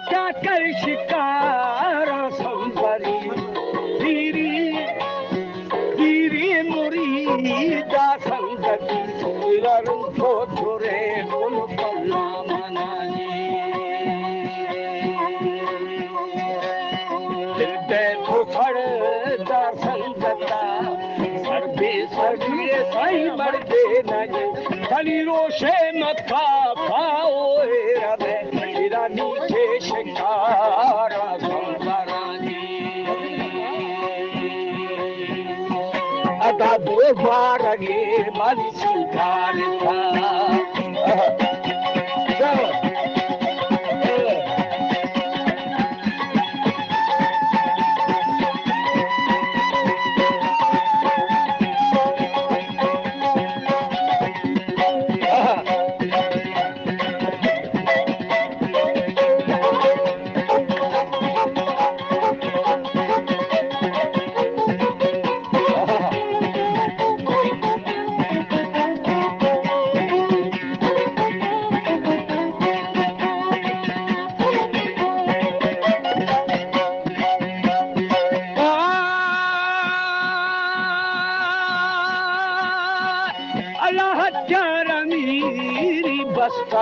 क्या कर शिकारा संबरी धीरी धीरी मुरीदा संगति रंग को छोरे कुल पल्ला मनानी दिल बैठो खड़दा संगता सर्वे सर्वे साई मर्दे नहीं तनी रोशे मथा पाओ रवे मेरा नीचे शिकारा संबरानी अदा दो बार गे माली सिंगार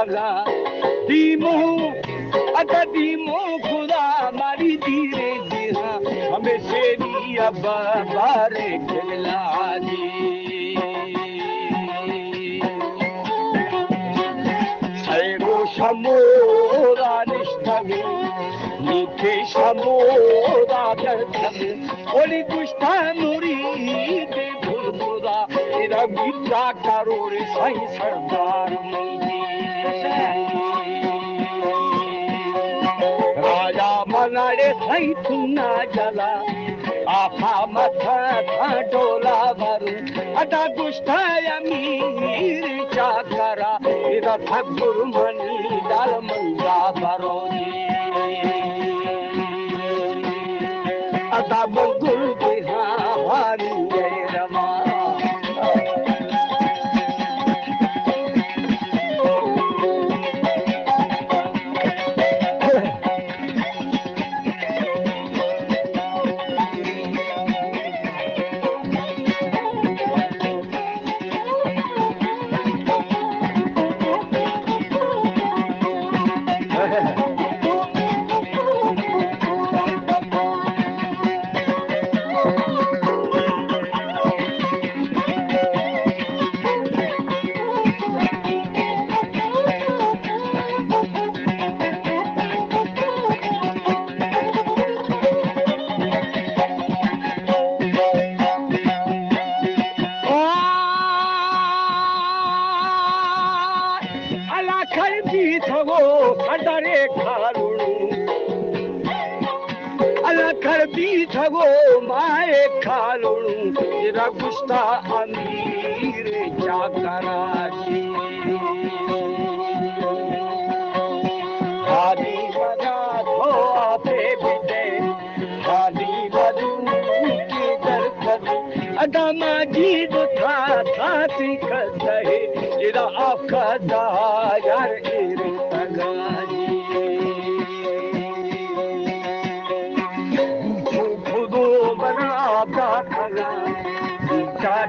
था दीमो अदा दीमो खुदा मारी धीरे धीरा हमें शेरी अब बारे खिला जी सैगो शमोरा निष्ठगे नीचे शमोरा दर्शगे ओली दुष्टा मुरी दे भुलमुदा तेरा गीता करो रे साईं सरदार राजा मनारे सही तुना जला आफा मथा था डोला भरू अदा गुस्ता अमीर चाकरा इधर ठगुर मनी डाल मंगा भरोनी अदा मंगुल बिहा हारी रमा थगो माए खालुणु तेरा गुस्ता अमीर जाकराजी हादी बजा धो आपे बिदे हादी बजू की दरकत अदमा जीद था ती कहे तेरा आखदा यार एर तगाजी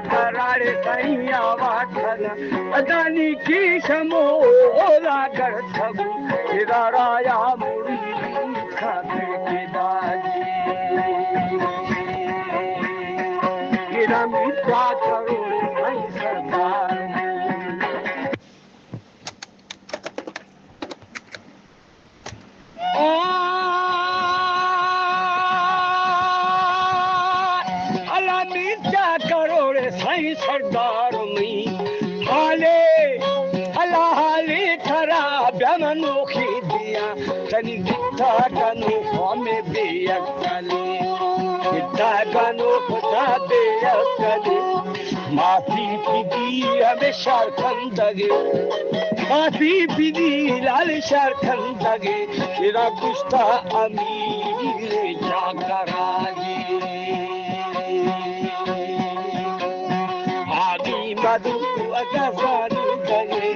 करारे सैया वाठला अदानी की समोला कर थगु तेरा राया मुड़ी खाते के दाजी तेरा मित्रा करो भाई सरदार सरदार में हाले अल्लाह हाले थरा ब्यामनोखी दिया तनी गिट्टा गनो हमें बेअक्कली गिट्टा गनो खुदा बेअक्कली माफी पीदी हमें शारखंदगे माफी पीदी लाल शारखंदगे तेरा गुस्ता अमीर जाकराजी मधु अगजानी गए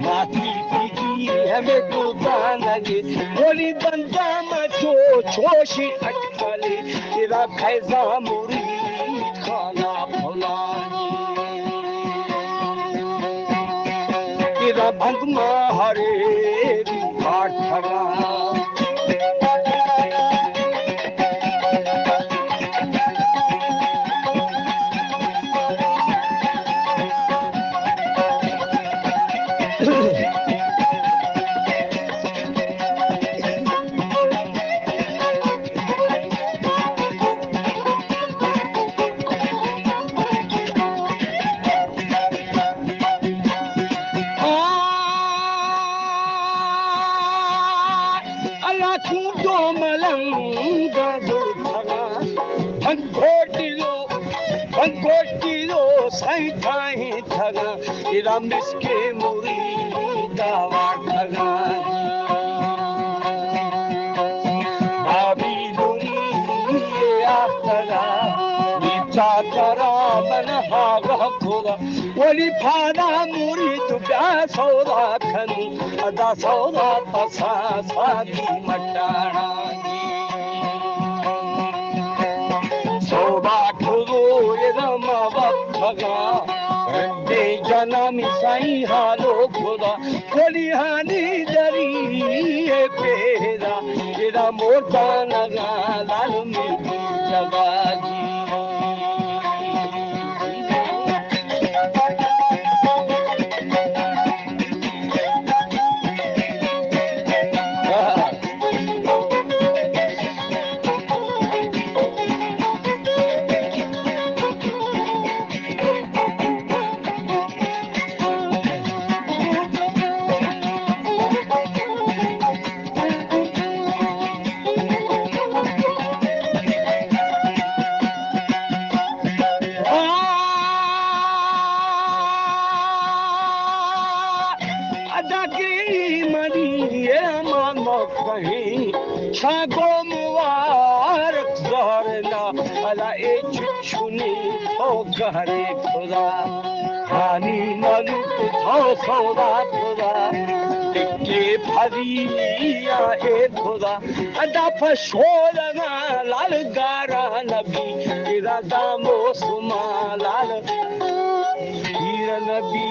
माफी पीदी हमें दुकान लगी बोली बंदा मचो छोशी अटकली तेरा खैजा मुरी खाना फुलानी तेरा भंगमा हरे ठगा मिसके मुरी दावा ठगा भाभी दुरी आखरा नीचा करा मन हागा खुदा वली फाना मुरी दुब्या सौदा खनु अदा सौदा पसा सादी मटाना सौदा ठुगो रमा ठगा जनमी साई हालो खुदा कोली हानी दरी पेरा तेरा मोटा लगा लाल में जगा जी हरे खुदा हानी नलु तो सौदा खुदा टिके फरिया ए खुदा अदा फशोलना लाल गारा नबी तेरा दामो सुमा लाल हीर नबी